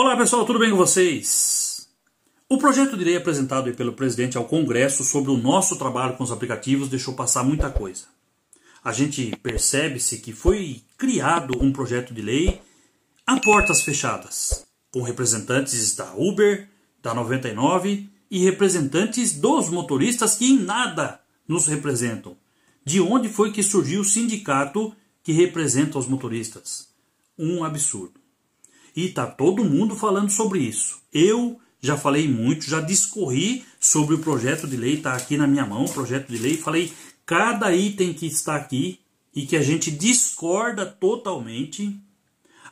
Olá pessoal, tudo bem com vocês? O projeto de lei apresentado pelo presidente ao Congresso sobre o nosso trabalho com os aplicativos deixou passar muita coisa. A gente percebe-se que foi criado um projeto de lei a portas fechadas, com representantes da Uber, da 99 e representantes dos motoristas que em nada nos representam. De onde foi que surgiu o sindicato que representa os motoristas? Um absurdo. E está todo mundo falando sobre isso. Eu já falei muito, já discorri sobre o projeto de lei, está aqui na minha mão o projeto de lei, falei cada item que está aqui e que a gente discorda totalmente.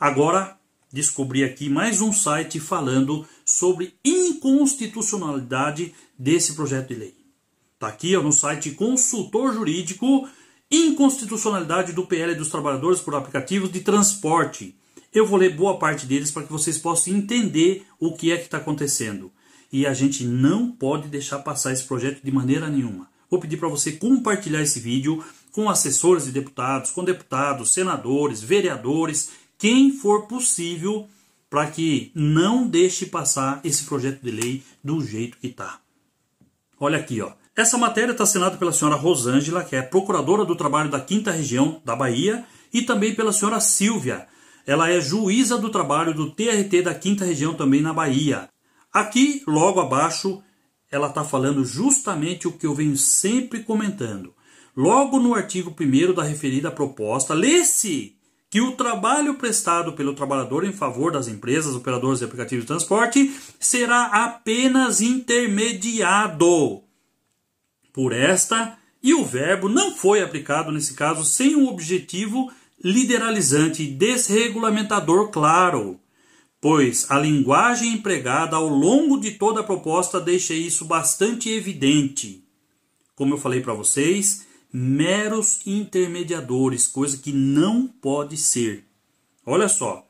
Agora descobri aqui mais um site falando sobre inconstitucionalidade desse projeto de lei. Está aqui no site Consultor Jurídico, inconstitucionalidade do PL dos trabalhadores por aplicativos de transporte. Eu vou ler boa parte deles para que vocês possam entender o que é que está acontecendo. E a gente não pode deixar passar esse projeto de maneira nenhuma. Vou pedir para você compartilhar esse vídeo com assessores de deputados, com deputados, senadores, vereadores, quem for possível, para que não deixe passar esse projeto de lei do jeito que está. Olha aqui, ó. Essa matéria está assinada pela senhora Rosângela, que é procuradora do trabalho da 5ª Região da Bahia, e também pela senhora Silvia. Ela é juíza do trabalho do TRT da 5ª Região também na Bahia. Aqui, logo abaixo, ela está falando justamente o que eu venho sempre comentando. Logo no artigo 1º da referida proposta, lê-se que o trabalho prestado pelo trabalhador em favor das empresas, operadoras de aplicativos de transporte, será apenas intermediado por esta, e o verbo não foi aplicado nesse caso sem um objetivo liberalizante e desregulamentador claro, pois a linguagem empregada ao longo de toda a proposta deixa isso bastante evidente. Como eu falei para vocês, meros intermediadores, coisa que não pode ser. Olha só,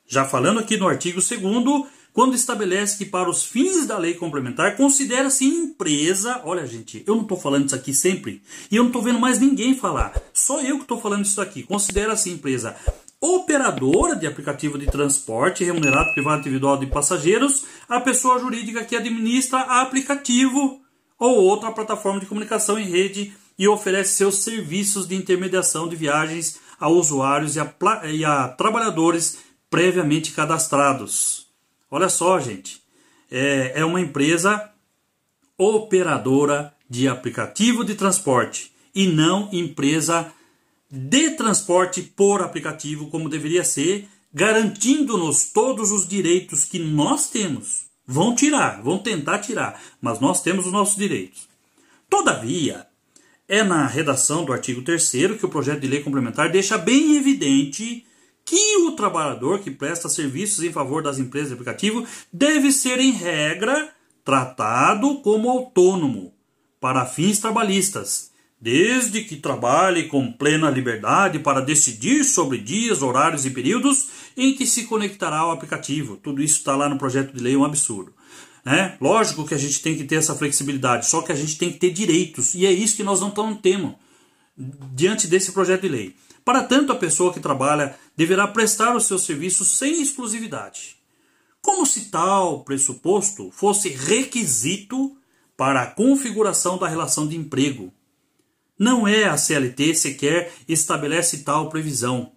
já falando aqui no artigo 2º, quando estabelece que para os fins da lei complementar considera-se empresa... Olha, gente, eu não estou falando isso aqui sempre e eu não estou vendo mais ninguém falar. Só eu que estou falando isso aqui. Considera-se empresa operadora de aplicativo de transporte remunerado privado individual de passageiros a pessoa jurídica que administra aplicativo ou outra plataforma de comunicação em rede e oferece seus serviços de intermediação de viagens a usuários e a trabalhadores previamente cadastrados. Olha só, gente, é uma empresa operadora de aplicativo de transporte e não empresa de transporte por aplicativo, como deveria ser, garantindo-nos todos os direitos que nós temos. Vão tentar tirar, mas nós temos os nossos direitos. Todavia, é na redação do artigo 3º que o projeto de lei complementar deixa bem evidente que o trabalhador que presta serviços em favor das empresas de aplicativo deve ser, em regra, tratado como autônomo para fins trabalhistas, desde que trabalhe com plena liberdade para decidir sobre dias, horários e períodos em que se conectará ao aplicativo. Tudo isso está lá no projeto de lei, é um absurdo. Lógico que a gente tem que ter essa flexibilidade, só que a gente tem que ter direitos, e é isso que nós não temos diante desse projeto de lei. Para tanto, a pessoa que trabalha deverá prestar os seus serviços sem exclusividade, como se tal pressuposto fosse requisito para a configuração da relação de emprego. Não é a CLT sequer estabelece tal previsão.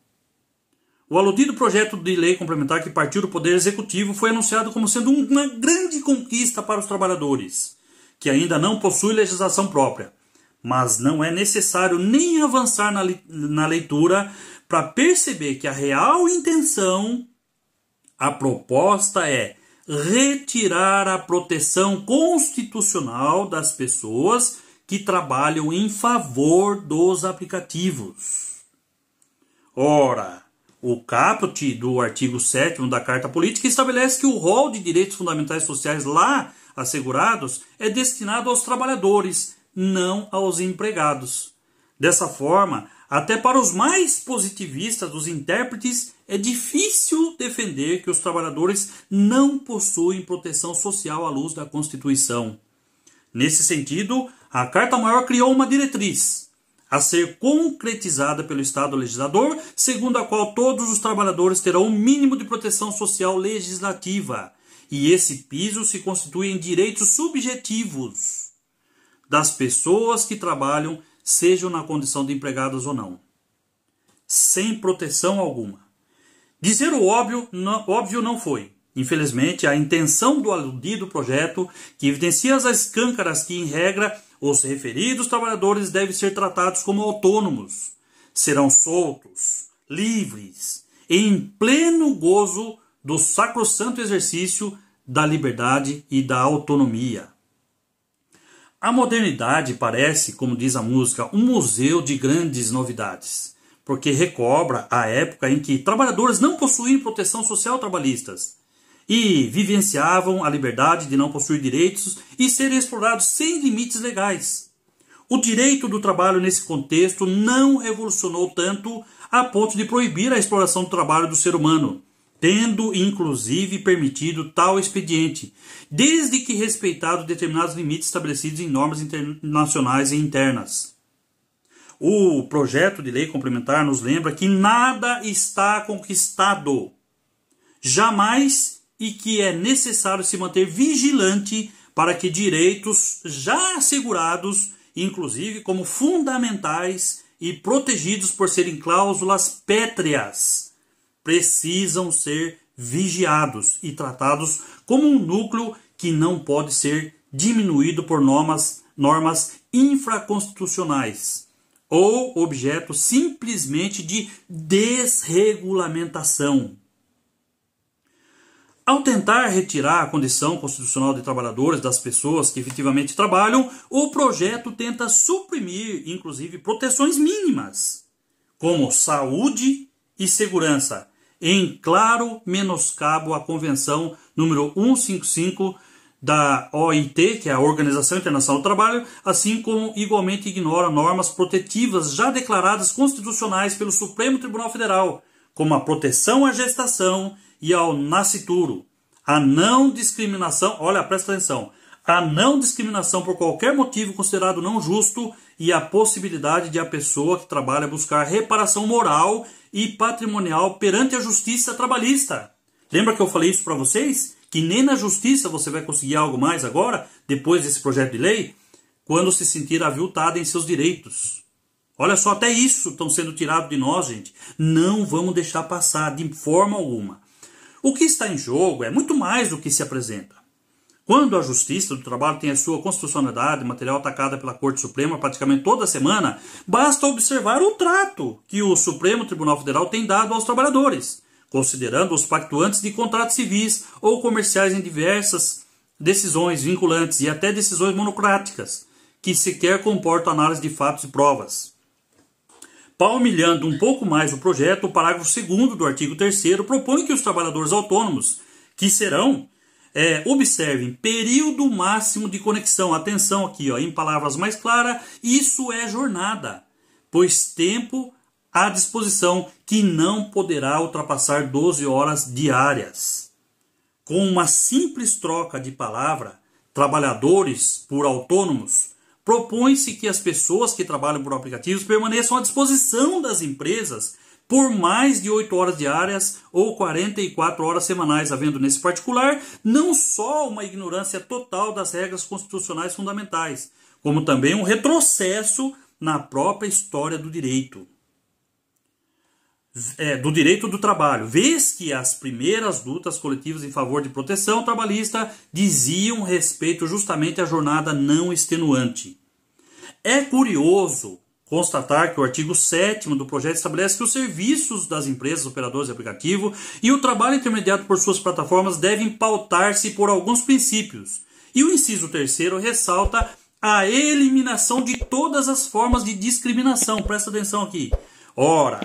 O aludido projeto de lei complementar que partiu do Poder Executivo foi anunciado como sendo uma grande conquista para os trabalhadores, que ainda não possui legislação própria. Mas não é necessário nem avançar na leitura para perceber que a real intenção, a proposta é retirar a proteção constitucional das pessoas que trabalham em favor dos aplicativos. Ora, o caput do artigo 7º da Carta Política estabelece que o rol de direitos fundamentais sociais lá assegurados é destinado aos trabalhadores, não aos empregados. Dessa forma, até para os mais positivistas dos intérpretes, é difícil defender que os trabalhadores não possuem proteção social à luz da Constituição. Nesse sentido, a Carta Maior criou uma diretriz, a ser concretizada pelo Estado legislador, segundo a qual todos os trabalhadores terão um mínimo de proteção social legislativa, e esse piso se constitui em direitos subjetivos das pessoas que trabalham, sejam na condição de empregadas ou não, sem proteção alguma. Dizer o óbvio não foi. Infelizmente, a intenção do aludido projeto, que evidencia as escâncaras que, em regra, os referidos trabalhadores devem ser tratados como autônomos, serão soltos, livres, em pleno gozo do sacrossanto exercício da liberdade e da autonomia. A modernidade parece, como diz a música, um museu de grandes novidades, porque recobra a época em que trabalhadores não possuíam proteção social trabalhistas e vivenciavam a liberdade de não possuir direitos e serem explorados sem limites legais. O direito do trabalho nesse contexto não revolucionou tanto a ponto de proibir a exploração do trabalho do ser humano, tendo inclusive permitido tal expediente, desde que respeitado determinados limites estabelecidos em normas internacionais e internas. O projeto de lei complementar nos lembra que nada está conquistado, jamais, e que é necessário se manter vigilante para que direitos já assegurados, inclusive como fundamentais e protegidos por serem cláusulas pétreas, precisam ser vigiados e tratados como um núcleo que não pode ser diminuído por normas infraconstitucionais ou objeto simplesmente de desregulamentação. Ao tentar retirar a condição constitucional de trabalhadores das pessoas que efetivamente trabalham, o projeto tenta suprimir, inclusive, proteções mínimas, como saúde e segurança, em claro menoscabo à Convenção número 155 da OIT, que é a Organização Internacional do Trabalho, assim como igualmente ignora normas protetivas já declaradas constitucionais pelo Supremo Tribunal Federal, como a proteção à gestação e ao nascituro, a não discriminação, olha, presta atenção, a não discriminação por qualquer motivo considerado não justo e a possibilidade de a pessoa que trabalha buscar reparação moral e patrimonial perante a justiça trabalhista. Lembra que eu falei isso para vocês? Que nem na justiça você vai conseguir algo mais agora, depois desse projeto de lei, quando se sentir aviltado em seus direitos. Olha só, até isso estão sendo tirado de nós, gente. Não vamos deixar passar de forma alguma. O que está em jogo é muito mais do que se apresenta. Quando a Justiça do Trabalho tem a sua constitucionalidade material atacada pela Corte Suprema praticamente toda semana, basta observar o trato que o Supremo Tribunal Federal tem dado aos trabalhadores, considerando os pactuantes de contratos civis ou comerciais em diversas decisões vinculantes e até decisões monocráticas, que sequer comportam análise de fatos e provas. Palmilhando um pouco mais o projeto, o parágrafo 2º do artigo 3º propõe que os trabalhadores autônomos, que serão, observem, período máximo de conexão. Atenção aqui, em palavras mais claras, isso é jornada, pois tempo à disposição que não poderá ultrapassar 12 horas diárias. Com uma simples troca de palavra, trabalhadores por autônomos, propõe-se que as pessoas que trabalham por aplicativos permaneçam à disposição das empresas por mais de 8 horas diárias ou 44 horas semanais, havendo nesse particular não só uma ignorância total das regras constitucionais fundamentais, como também um retrocesso na própria história do direito. Do direito do trabalho, vez que as primeiras lutas coletivas em favor de proteção trabalhista diziam respeito justamente à jornada não extenuante. É curioso constatar que o artigo 7º do projeto estabelece que os serviços das empresas operadoras de aplicativo e o trabalho intermediado por suas plataformas devem pautar-se por alguns princípios. E o inciso 3º ressalta a eliminação de todas as formas de discriminação. Presta atenção aqui. Ora,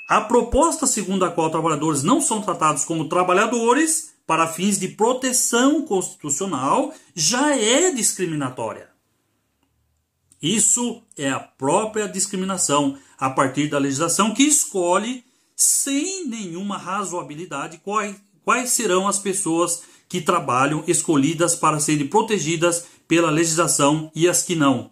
a proposta segundo a qual trabalhadores não são tratados como trabalhadores para fins de proteção constitucional já é discriminatória. Isso é a própria discriminação a partir da legislação que escolhe, sem nenhuma razoabilidade, quais serão as pessoas que trabalham escolhidas para serem protegidas pela legislação e as que não.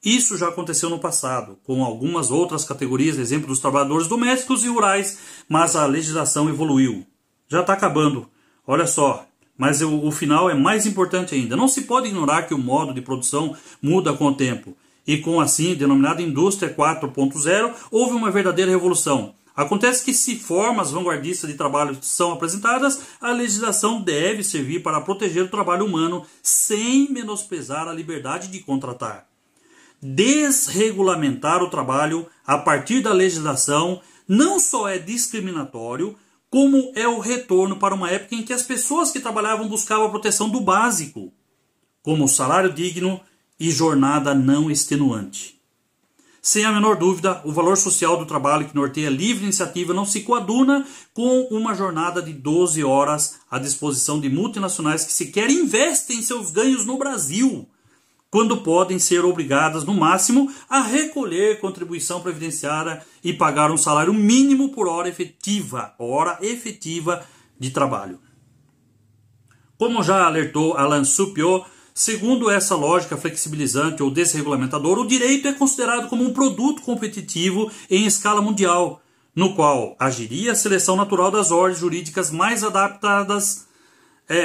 Isso já aconteceu no passado, com algumas outras categorias, exemplo dos trabalhadores domésticos e rurais, mas a legislação evoluiu. Já está acabando, olha só, mas o final é mais importante ainda. Não se pode ignorar que o modo de produção muda com o tempo. E com assim, denominada indústria 4.0, houve uma verdadeira revolução. Acontece que se formas vanguardistas de trabalho são apresentadas, a legislação deve servir para proteger o trabalho humano sem menosprezar a liberdade de contratar. Desregulamentar o trabalho a partir da legislação não só é discriminatório, como é o retorno para uma época em que as pessoas que trabalhavam buscavam a proteção do básico, como salário digno e jornada não extenuante. Sem a menor dúvida, o valor social do trabalho que norteia a livre iniciativa não se coaduna com uma jornada de 12 horas à disposição de multinacionais que sequer investem seus ganhos no Brasil, quando podem ser obrigadas, no máximo, a recolher contribuição previdenciária e pagar um salário mínimo por hora efetiva de trabalho. Como já alertou Alain Supiot, segundo essa lógica flexibilizante ou desregulamentadora, o direito é considerado como um produto competitivo em escala mundial, no qual agiria a seleção natural das ordens jurídicas mais adaptadas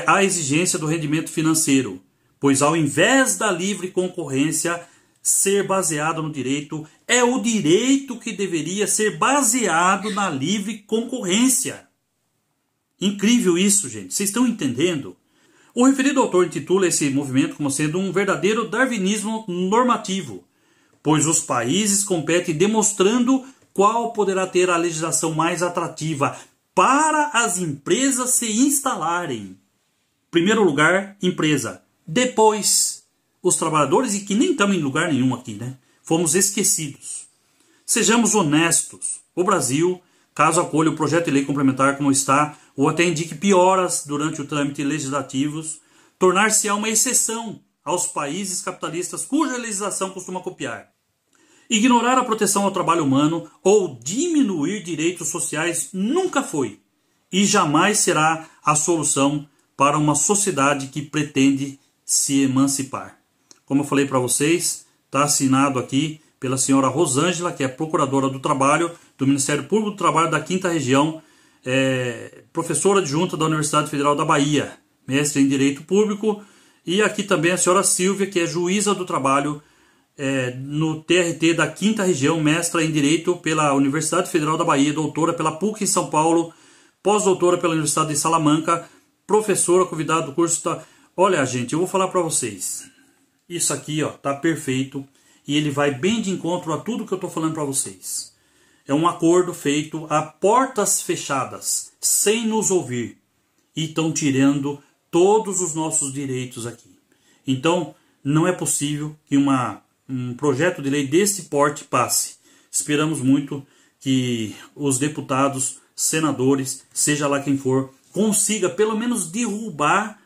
à exigência do rendimento financeiro, pois ao invés da livre concorrência ser baseado no direito, é o direito que deveria ser baseado na livre concorrência. Incrível isso, gente. Vocês estão entendendo? O referido autor intitula esse movimento como sendo um verdadeiro darwinismo normativo, pois os países competem demonstrando qual poderá ter a legislação mais atrativa para as empresas se instalarem. Primeiro lugar, empresa. Depois, os trabalhadores, e que nem estamos em lugar nenhum aqui, né? Fomos esquecidos. Sejamos honestos. O Brasil, caso acolha o projeto de lei complementar como está, ou até indique pioras durante o trâmite legislativos, tornar-se-á uma exceção aos países capitalistas cuja legislação costuma copiar. Ignorar a proteção ao trabalho humano ou diminuir direitos sociais nunca foi e jamais será a solução para uma sociedade que pretende se emancipar. Como eu falei para vocês, está assinado aqui pela senhora Rosângela, que é procuradora do trabalho do Ministério Público do Trabalho da 5ª Região, professora adjunta da Universidade Federal da Bahia, mestre em Direito Público, e aqui também a senhora Silvia, que é juíza do trabalho no TRT da 5ª Região, mestra em Direito pela Universidade Federal da Bahia, doutora pela PUC em São Paulo, pós-doutora pela Universidade de Salamanca, professora convidada do curso. Olha, gente, eu vou falar para vocês. Isso aqui está perfeito e ele vai bem de encontro a tudo que eu estou falando para vocês. É um acordo feito a portas fechadas, sem nos ouvir. E estão tirando todos os nossos direitos aqui. Então, não é possível que um projeto de lei desse porte passe. Esperamos muito que os deputados, senadores, seja lá quem for, consiga pelo menos derrubar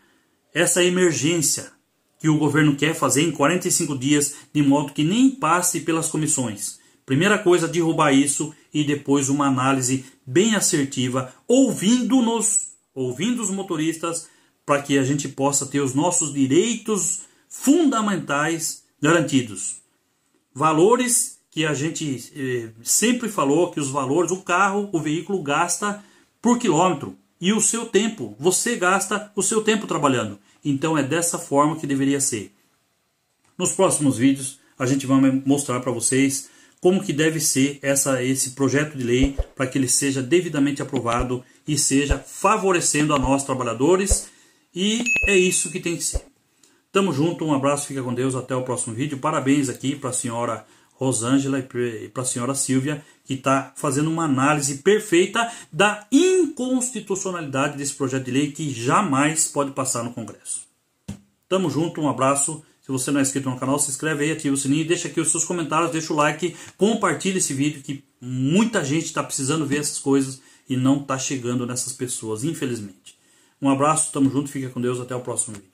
essa emergência que o governo quer fazer em 45 dias, de modo que nem passe pelas comissões. Primeira coisa, derrubar isso e depois uma análise bem assertiva, ouvindo os motoristas, para que a gente possa ter os nossos direitos fundamentais garantidos. Valores que a gente sempre falou, que os valores, o veículo gasta por quilômetro. E o seu tempo, você gasta o seu tempo trabalhando. Então é dessa forma que deveria ser. Nos próximos vídeos a gente vai mostrar para vocês como que deve ser esse projeto de lei para que ele seja devidamente aprovado e seja favorecendo a nós trabalhadores. E é isso que tem que ser. Tamo junto, um abraço, fica com Deus, até o próximo vídeo. Parabéns aqui para a senhora Rosângela e para a senhora Silvia, que está fazendo uma análise perfeita da inconstitucionalidade desse projeto de lei que jamais pode passar no Congresso. Tamo junto, um abraço. Se você não é inscrito no canal, se inscreve aí, ativa o sininho, deixa aqui os seus comentários, deixa o like, compartilha esse vídeo que muita gente está precisando ver essas coisas e não está chegando nessas pessoas, infelizmente. Um abraço, tamo junto, fica com Deus, até o próximo vídeo.